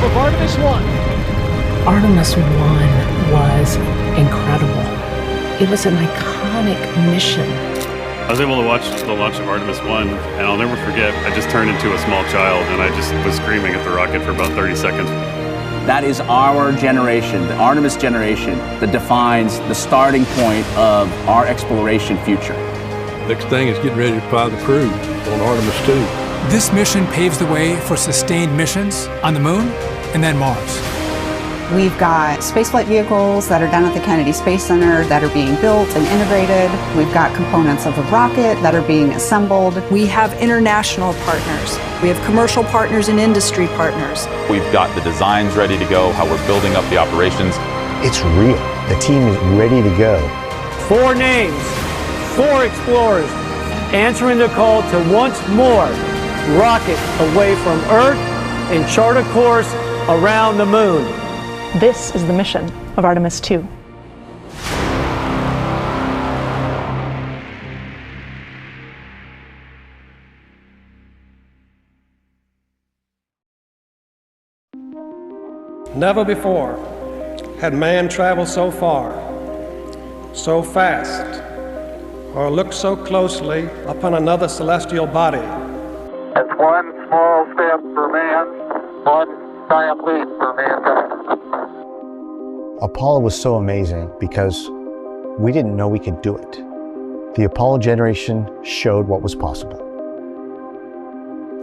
of Artemis 1. Artemis 1 was incredible. It was an iconic mission. I was able to watch the launch of Artemis 1, and I'll never forget, I just turned into a small child, and I just was screaming at the rocket for about 30 seconds. That is our generation, the Artemis generation, that defines the starting point of our exploration future. Next thing is getting ready to fly the crew on Artemis 2. This mission paves the way for sustained missions on the moon and then Mars. We've got spaceflight vehicles that are down at the Kennedy Space Center that are being built and integrated. We've got components of a rocket that are being assembled. We have international partners. We have commercial partners and industry partners. We've got the designs ready to go, how we're building up the operations. It's real. The team is ready to go. 4 names, 4 explorers, answering the call to once more rocket away from Earth and chart a course around the moon. This is the mission of Artemis 2. Never before had man traveled so far, so fast, or looked so closely upon another celestial body. It's one small step for man, one giant leap for mankind. Apollo was so amazing because we didn't know we could do it. The Apollo generation showed what was possible.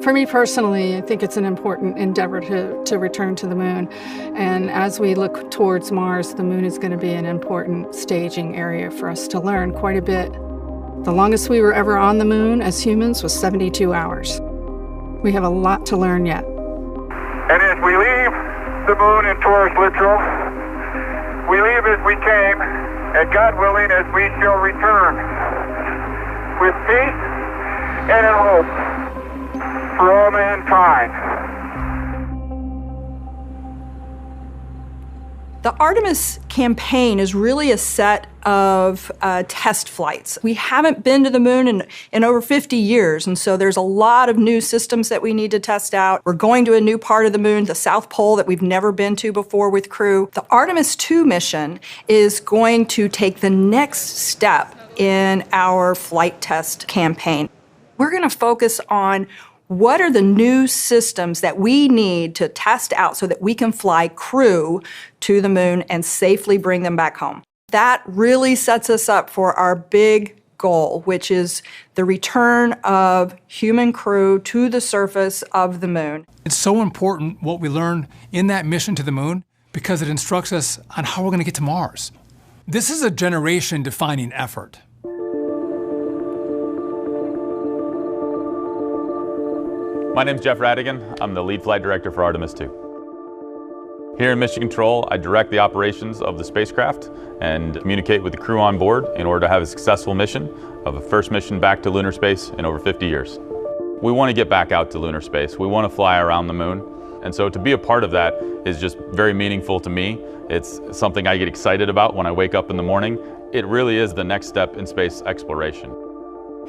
For me personally, I think it's an important endeavor to return to the moon. And as we look towards Mars, the moon is going to be an important staging area for us to learn quite a bit. The longest we were ever on the moon as humans was 72 hours. We have a lot to learn yet. And as we leave the moon in Taurus literal, we leave as we came, and God willing, as we shall return, with peace and in hope for all mankind. The Artemis campaign is really a set of test flights. We haven't been to the moon in over 50 years, and so there's a lot of new systems that we need to test out. We're going to a new part of the moon, the South Pole, that we've never been to before with crew. The Artemis 2 mission is going to take the next step in our flight test campaign. We're going to focus on what are the new systems that we need to test out so that we can fly crew to the moon and safely bring them back home. That really sets us up for our big goal, which is the return of human crew to the surface of the moon. It's so important what we learn in that mission to the moon because it instructs us on how we're going to get to Mars. This is a generation-defining effort. My name's Jeff Radigan. I'm the lead flight director for Artemis 2. Here in Mission Control, I direct the operations of the spacecraft and communicate with the crew on board in order to have a successful mission of a first mission back to lunar space in over 50 years. We want to get back out to lunar space. We want to fly around the moon. And so to be a part of that is just very meaningful to me. It's something I get excited about when I wake up in the morning. It really is the next step in space exploration.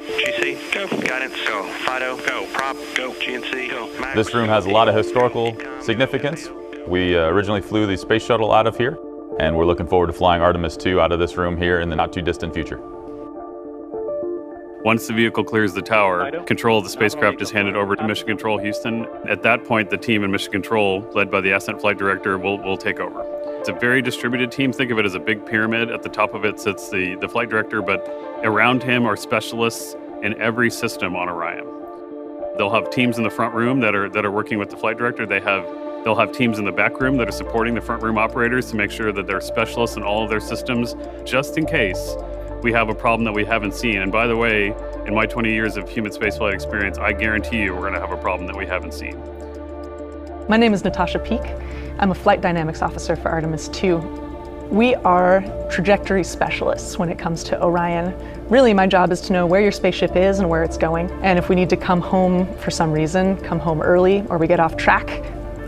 GC, go. Guidance, go. FIDO, go. Prop, go. GNC, go. Max, this room has a lot of historical significance. We originally flew the space shuttle out of here, and we're looking forward to flying Artemis 2 out of this room here in the not too distant future. Once the vehicle clears the tower, control of the spacecraft is handed over to Mission Control Houston. At that point, the team in Mission Control, led by the Ascent Flight Director, will take over. It's a very distributed team. Think of it as a big pyramid. At the top of it sits the flight director, but around him are specialists in every system on Orion. They'll have teams in the front room that are working with the flight director. They'll have teams in the back room that are supporting the front room operators to make sure that they're specialists in all of their systems, just in case we have a problem that we haven't seen. And by the way, in my 20 years of human spaceflight experience, I guarantee you we're going to have a problem that we haven't seen. My name is Natasha Peak. I'm a flight dynamics officer for Artemis 2. We are trajectory specialists when it comes to Orion. Really, my job is to know where your spaceship is and where it's going. And if we need to come home for some reason, come home early, or we get off track,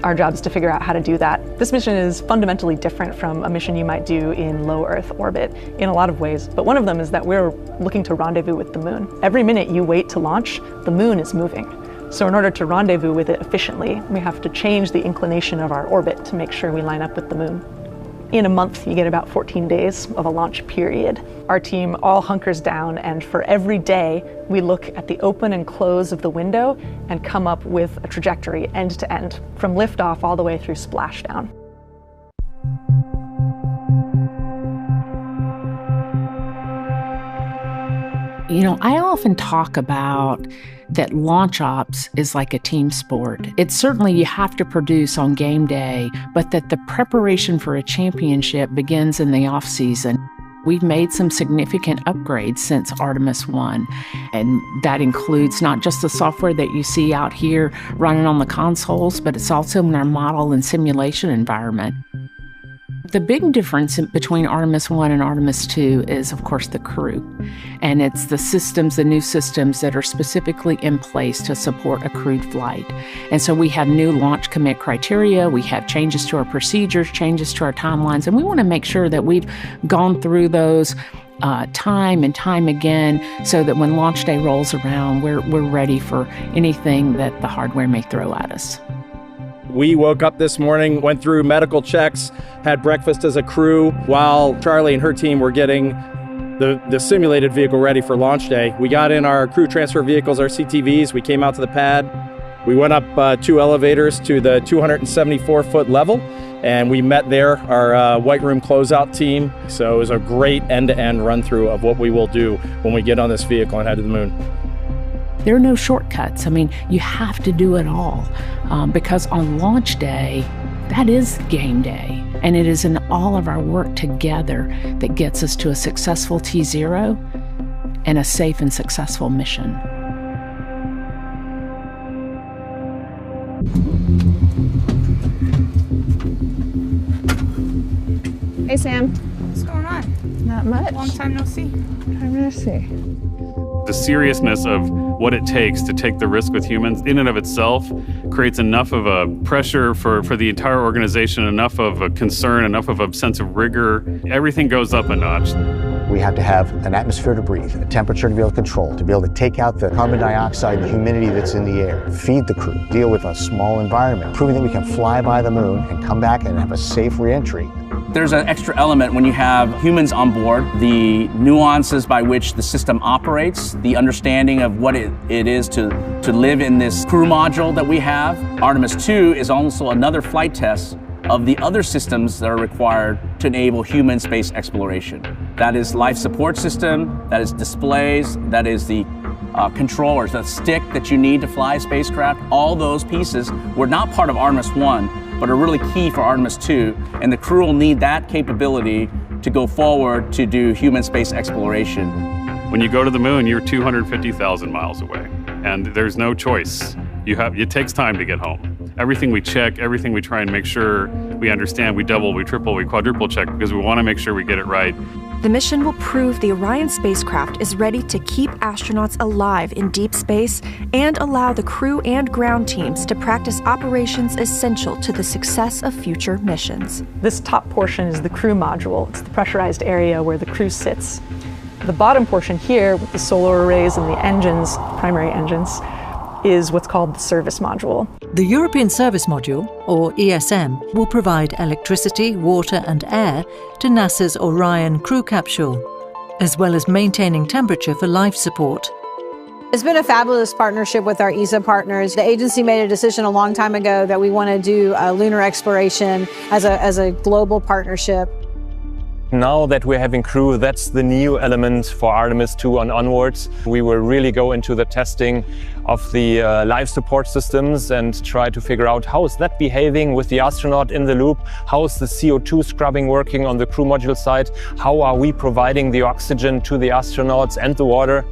our job is to figure out how to do that. This mission is fundamentally different from a mission you might do in low Earth orbit in a lot of ways, but one of them is that we're looking to rendezvous with the moon. Every minute you wait to launch, the moon is moving. So in order to rendezvous with it efficiently, we have to change the inclination of our orbit to make sure we line up with the moon. In a month, you get about 14 days of a launch period. Our team all hunkers down, and for every day, we look at the open and close of the window and come up with a trajectory end to end, from liftoff all the way through splashdown. You know, I often talk about that launch ops is like a team sport. It's certainly you have to produce on game day, but that the preparation for a championship begins in the off season. We've made some significant upgrades since Artemis 1, and that includes not just the software that you see out here running on the consoles, but it's also in our model and simulation environment. The big difference between Artemis 1 and Artemis 2 is, of course, the crew. And it's the systems, the new systems that are specifically in place to support a crewed flight. And so we have new launch commit criteria, we have changes to our procedures, changes to our timelines, and we want to make sure that we've gone through those time and time again so that when launch day rolls around, we're ready for anything that the hardware may throw at us. We woke up this morning, went through medical checks, had breakfast as a crew while Charlie and her team were getting the simulated vehicle ready for launch day. We got in our crew transfer vehicles, our CTVs, we came out to the pad. We went up 2 elevators to the 274-foot level, and we met there, our White Room closeout team. So it was a great end-to-end run-through of what we will do when we get on this vehicle and head to the moon. There are no shortcuts. I mean, you have to do it all because on launch day, that is game day. And it is in all of our work together that gets us to a successful T0 and a safe and successful mission. Hey, Sam. What's going on? Not much. Long time no see. Time no see. The seriousness of what it takes to take the risk with humans in and of itself creates enough of a pressure for the entire organization, enough of a concern, enough of a sense of rigor. Everything goes up a notch. We have to have an atmosphere to breathe, a temperature to be able to control, to be able to take out the carbon dioxide and the humidity that's in the air, feed the crew, deal with a small environment, proving that we can fly by the moon and come back and have a safe reentry. There's an extra element when you have humans on board, the nuances by which the system operates, the understanding of what it is to live in this crew module that we have. Artemis 2 is also another flight test of the other systems that are required to enable human space exploration. That is life support system, that is displays, that is the controllers, the stick that you need to fly a spacecraft. All those pieces were not part of Artemis 1, but are really key for Artemis 2, and the crew will need that capability to go forward to do human space exploration. When you go to the moon, you're 250,000 miles away, and there's no choice. It takes time to get home. Everything we check, everything we try and make sure we understand, we double, we triple, we quadruple check because we want to make sure we get it right. The mission will prove the Orion spacecraft is ready to keep astronauts alive in deep space and allow the crew and ground teams to practice operations essential to the success of future missions. This top portion is the crew module. It's the pressurized area where the crew sits. The bottom portion here with the solar arrays and the engines, primary engines, is what's called the service module. The European Service Module, or ESM, will provide electricity, water and air to NASA's Orion crew capsule, as well as maintaining temperature for life support. It's been a fabulous partnership with our ESA partners. The agency made a decision a long time ago that we want to do lunar exploration as a global partnership. Now that we're having crew, that's the new element for Artemis 2 and onwards. We will really go into the testing of the life support systems and try to figure out how is that behaving with the astronaut in the loop, how is the CO2 scrubbing working on the crew module side, how are we providing the oxygen to the astronauts and the water.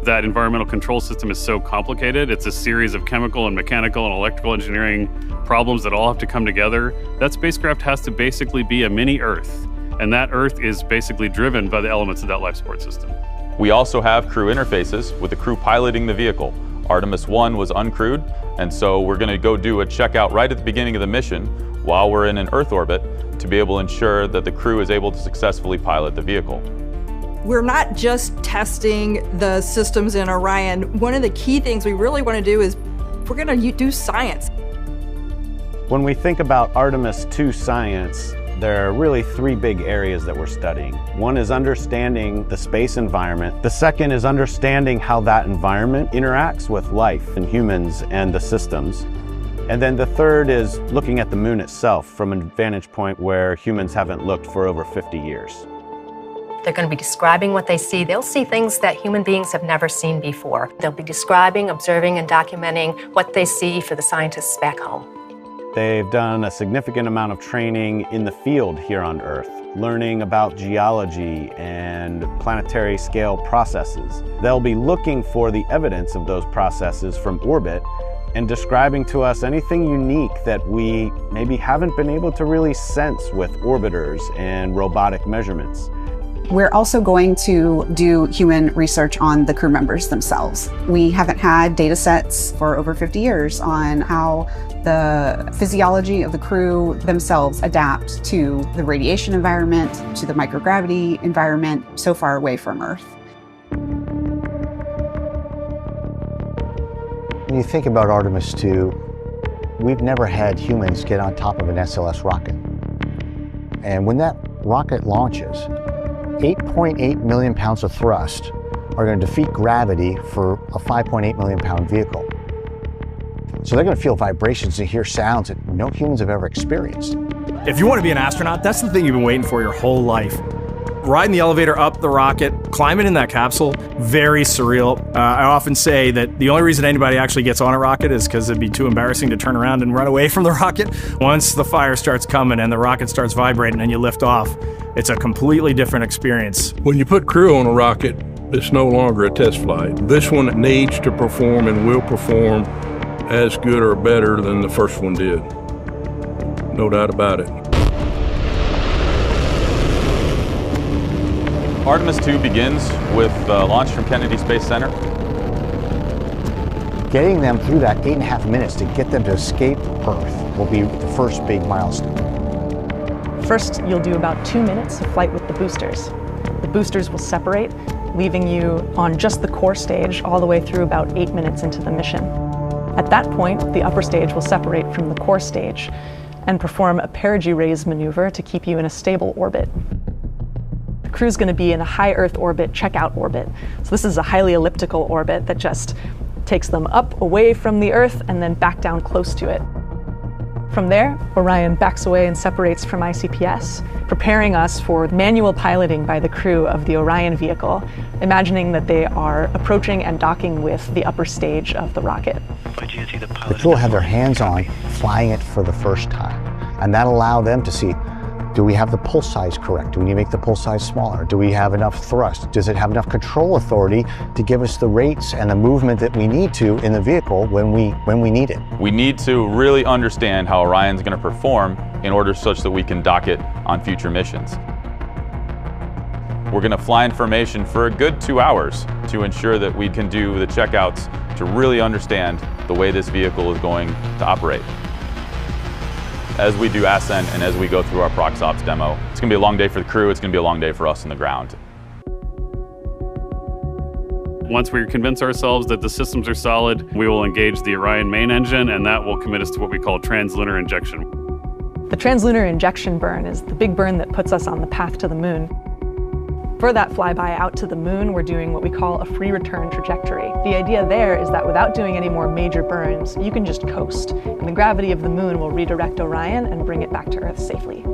That environmental control system is so complicated. It's a series of chemical and mechanical and electrical engineering problems that all have to come together. That spacecraft has to basically be a mini Earth. And that Earth is basically driven by the elements of that life support system. We also have crew interfaces with the crew piloting the vehicle. Artemis 1 was uncrewed, and so we're going to go do a checkout right at the beginning of the mission while we're in an Earth orbit to be able to ensure that the crew is able to successfully pilot the vehicle. We're not just testing the systems in Orion. One of the key things we really want to do is We're going to do science. When we think about Artemis II science, there are really three big areas that we're studying. One is understanding the space environment. The second is understanding how that environment interacts with life and humans and the systems. And then the third is looking at the moon itself from a vantage point where humans haven't looked for over 50 years. They're going to be describing what they see. They'll see things that human beings have never seen before. They'll be describing, observing, and documenting what they see for the scientists back home. They've done a significant amount of training in the field here on Earth, learning about geology and planetary scale processes. They'll be looking for the evidence of those processes from orbit and describing to us anything unique that we maybe haven't been able to really sense with orbiters and robotic measurements. We're also going to do human research on the crew members themselves. We haven't had data sets for over 50 years on how the physiology of the crew themselves adapt to the radiation environment, to the microgravity environment so far away from Earth. When you think about Artemis II, we've never had humans get on top of an SLS rocket. And when that rocket launches, 8.8 million pounds of thrust are going to defeat gravity for a 5.8 million pound vehicle. So they're going to feel vibrations and hear sounds that no humans have ever experienced. If you want to be an astronaut, that's the thing you've been waiting for your whole life. Riding the elevator up the rocket, climbing in that capsule, very surreal. I often say that the only reason anybody actually gets on a rocket is because it'd be too embarrassing to turn around and run away from the rocket. Once the fire starts coming and the rocket starts vibrating and you lift off, it's a completely different experience. When you put crew on a rocket, it's no longer a test flight. This one needs to perform and will perform as good or better than the first one did. No doubt about it. Artemis II begins with launch from Kennedy Space Center. Getting them through that 8.5 minutes to get them to escape Earth will be the first big milestone. First, you'll do about 2 minutes of flight with the boosters. The boosters will separate, leaving you on just the core stage all the way through about 8 minutes into the mission. At that point, the upper stage will separate from the core stage and perform a perigee raise maneuver to keep you in a stable orbit. The crew's going to be in a high Earth orbit, checkout orbit. So this is a highly elliptical orbit that just takes them up away from the Earth and then back down close to it. From there, Orion backs away and separates from ICPS, preparing us for manual piloting by the crew of the Orion vehicle, imagining that they are approaching and docking with the upper stage of the rocket. The crew will have their hands on flying it for the first time, and that'll allow them to see, do we have the pulse size correct? Do we need to make the pulse size smaller? Do we have enough thrust? Does it have enough control authority to give us the rates and the movement that we need to in the vehicle when we need it? We need to really understand how Orion's going to perform in order such that we can dock it on future missions. We're going to fly in formation for a good 2 hours to ensure that we can do the checkouts to really understand the way this vehicle is going to operate. As we do ascent and as we go through our Prox Ops demo, it's going to be a long day for the crew, it's going to be a long day for us on the ground. Once we convince ourselves that the systems are solid, we will engage the Orion main engine, and that will commit us to what we call translunar injection. The translunar injection burn is the big burn that puts us on the path to the moon. For that flyby out to the moon, we're doing what we call a free return trajectory. The idea there is that without doing any more major burns, you can just coast, and the gravity of the moon will redirect Orion and bring it back to Earth safely.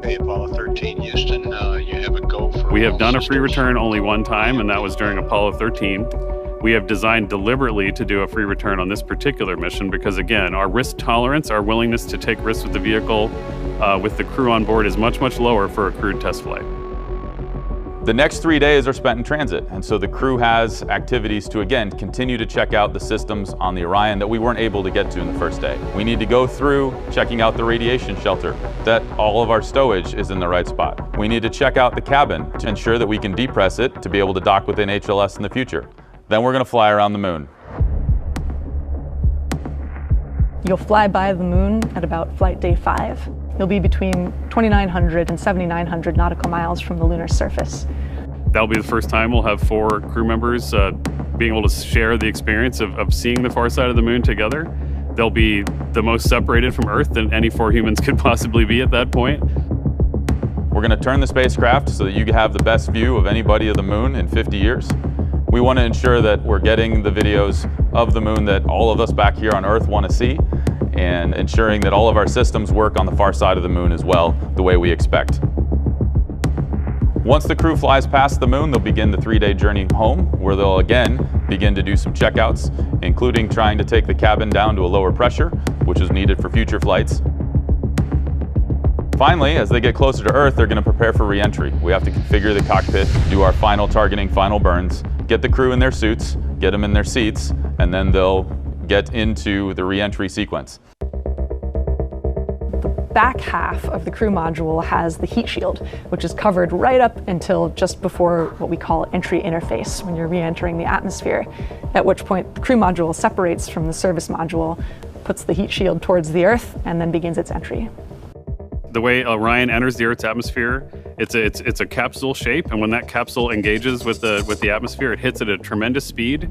Hey, Apollo 13, Houston, you have a go for We have done a free return only one time, and that was during Apollo 13. We have designed deliberately to do a free return on this particular mission because, again, our risk tolerance, our willingness to take risks with the vehicle, with the crew on board is much, much lower for a crewed test flight. The next 3 days are spent in transit, and so the crew has activities to, again, continue to check out the systems on the Orion that we weren't able to get to in the first day. We need to go through checking out the radiation shelter, that all of our stowage is in the right spot. We need to check out the cabin to ensure that we can depress it to be able to dock within HLS in the future. Then we're going to fly around the moon. You'll fly by the moon at about flight day 5. You'll be between 2,900 and 7,900 nautical miles from the lunar surface. That'll be the first time we'll have 4 crew members being able to share the experience of seeing the far side of the moon together. They'll be the most separated from Earth than any four humans could possibly be at that point. We're going to turn the spacecraft so that you have the best view of anybody of the moon in 50 years. We want to ensure that we're getting the videos of the moon that all of us back here on Earth want to see, and ensuring that all of our systems work on the far side of the moon as well, the way we expect. Once the crew flies past the moon, they'll begin the 3-day journey home, where they'll again begin to do some checkouts, including trying to take the cabin down to a lower pressure, which is needed for future flights. Finally, as they get closer to Earth, they're going to prepare for re-entry. We have to configure the cockpit, do our final targeting, final burns, get the crew in their suits, get them in their seats, and then they'll get into the re-entry sequence. The back half of the crew module has the heat shield, which is covered right up until just before what we call entry interface, when you're re-entering the atmosphere, at which point the crew module separates from the service module, puts the heat shield towards the Earth, and then begins its entry. The way Orion enters the Earth's atmosphere, it's a capsule shape, and when that capsule engages with the atmosphere, it hits at a tremendous speed.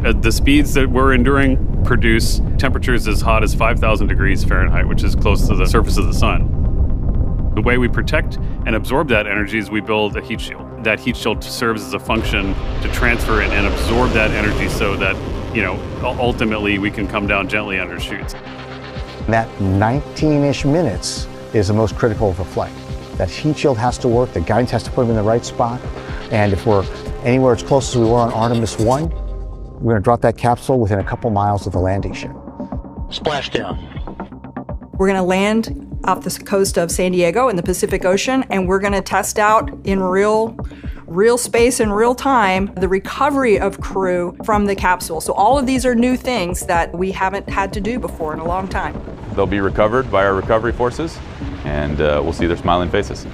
The speeds that we're enduring produce temperatures as hot as 5,000 degrees Fahrenheit, which is close to the surface of the sun. The way we protect and absorb that energy is we build a heat shield. That heat shield serves as a function to transfer it and absorb that energy so that, ultimately we can come down gently under chutes. That 19-ish minutes is the most critical of a flight. That heat shield has to work, the guidance has to put them in the right spot, and if we're anywhere as close as we were on Artemis 1, we're going to drop that capsule within a couple miles of the landing ship. Splashdown. We're going to land off the coast of San Diego in the Pacific Ocean, and we're going to test out in real space in real time the recovery of crew from the capsule. So all of these are new things that we haven't had to do before in a long time. They'll be recovered by our recovery forces, and we'll see their smiling faces.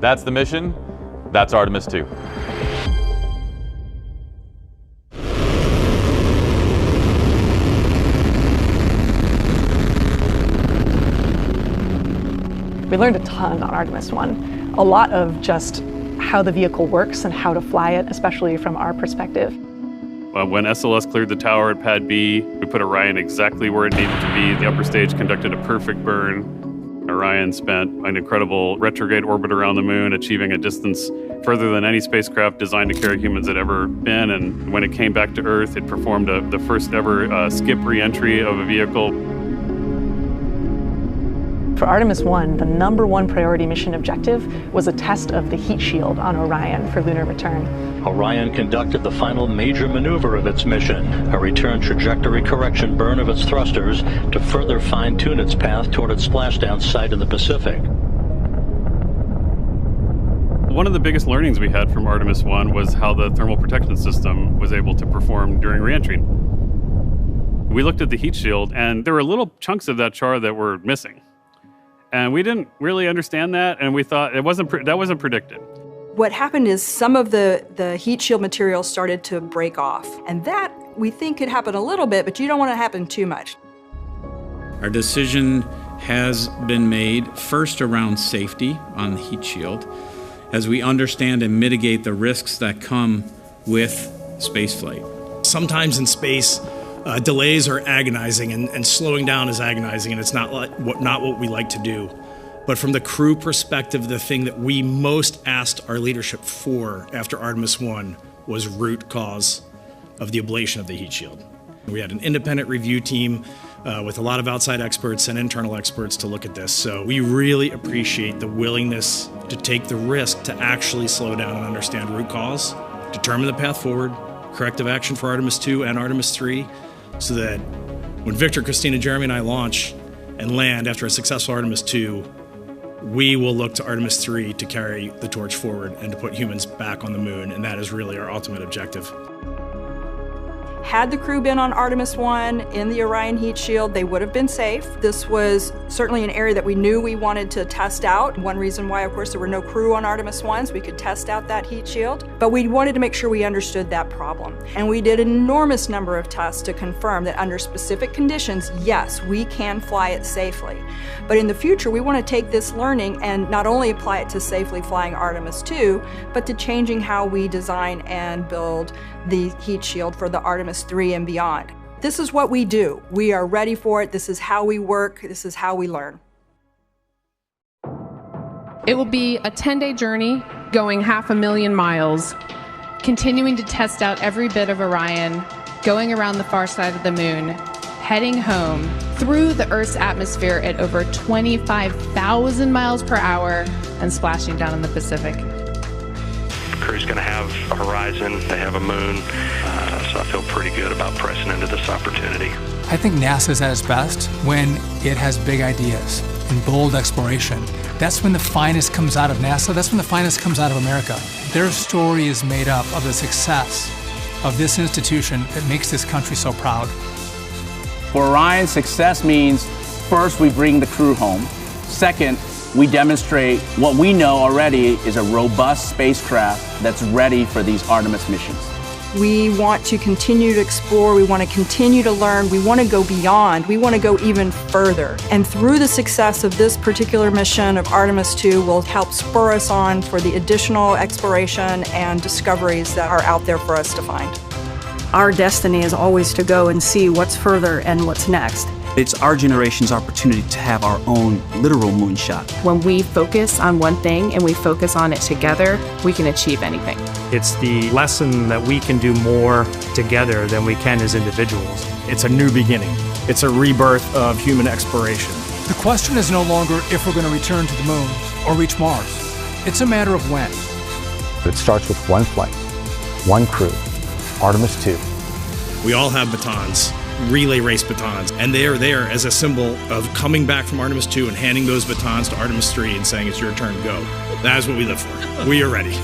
That's the mission. That's Artemis 2. We learned a ton on Artemis 1. A lot of just how the vehicle works and how to fly it, especially from our perspective. When SLS cleared the tower at Pad B, we put Orion exactly where it needed to be. The upper stage conducted a perfect burn. Orion spent an incredible retrograde orbit around the moon, achieving a distance further than any spacecraft designed to carry humans had ever been. And when it came back to Earth, it performed the first ever skip re-entry of a vehicle. For Artemis 1, the #1 priority mission objective was a test of the heat shield on Orion for lunar return. Orion conducted the final major maneuver of its mission, a return trajectory correction burn of its thrusters to further fine-tune its path toward its splashdown site in the Pacific. One of the biggest learnings we had from Artemis 1 was how the thermal protection system was able to perform during reentry. We looked at the heat shield, and there were little chunks of that char that were missing. And we didn't really understand that, and we thought that wasn't predicted. What happened is some of the heat shield material started to break off, and that we think could happen a little bit, but you don't want it to happen too much. Our decision has been made first around safety on the heat shield, as we understand and mitigate the risks that come with spaceflight. Sometimes in space, delays are agonizing, and slowing down is agonizing, and it's not what we like to do. But from the crew perspective, the thing that we most asked our leadership for after Artemis 1 was root cause of the ablation of the heat shield. We had an independent review team with a lot of outside experts and internal experts to look at this. So we really appreciate the willingness to take the risk to actually slow down and understand root cause, determine the path forward, corrective action for Artemis 2 and Artemis 3, so that when Victor, Christina, Jeremy, and I launch and land after a successful Artemis 2, we will look to Artemis 3 to carry the torch forward and to put humans back on the moon, and that is really our ultimate objective. Had the crew been on Artemis 1 in the Orion heat shield, they would have been safe. This was certainly an area that we knew we wanted to test out. One reason why, of course, there were no crew on Artemis 1, so we could test out that heat shield. But we wanted to make sure we understood that problem. And we did an enormous number of tests to confirm that under specific conditions, yes, we can fly it safely. But in the future, we want to take this learning and not only apply it to safely flying Artemis 2, but to changing how we design and build the heat shield for the Artemis 3 and beyond. This is what we do. We are ready for it. This is how we work. This is how we learn. It will be a 10-day journey going 500,000 miles, continuing to test out every bit of Orion, going around the far side of the moon, heading home through the Earth's atmosphere at over 25,000 miles per hour and splashing down in the Pacific. The crew's going to have a horizon, they have a moon, so I feel pretty good about pressing into this opportunity. I think NASA's at its best when it has big ideas and bold exploration. That's when the finest comes out of NASA, that's when the finest comes out of America. Their story is made up of the success of this institution that makes this country so proud. For Orion, success means first we bring the crew home. Second, we demonstrate what we know already is a robust spacecraft that's ready for these Artemis missions. We want to continue to explore, we want to continue to learn, we want to go beyond, we want to go even further. And through the success of this particular mission of Artemis 2 will help spur us on for the additional exploration and discoveries that are out there for us to find. Our destiny is always to go and see what's further and what's next. It's our generation's opportunity to have our own literal moonshot. When we focus on one thing and we focus on it together, we can achieve anything. It's the lesson that we can do more together than we can as individuals. It's a new beginning. It's a rebirth of human exploration. The question is no longer if we're going to return to the moon or reach Mars. It's a matter of when. It starts with one flight, one crew, Artemis 2. We all have batons, relay race batons, and they are there as a symbol of coming back from Artemis 2 and handing those batons to Artemis 3 and saying it's your turn, go. That is what we live for. We are ready.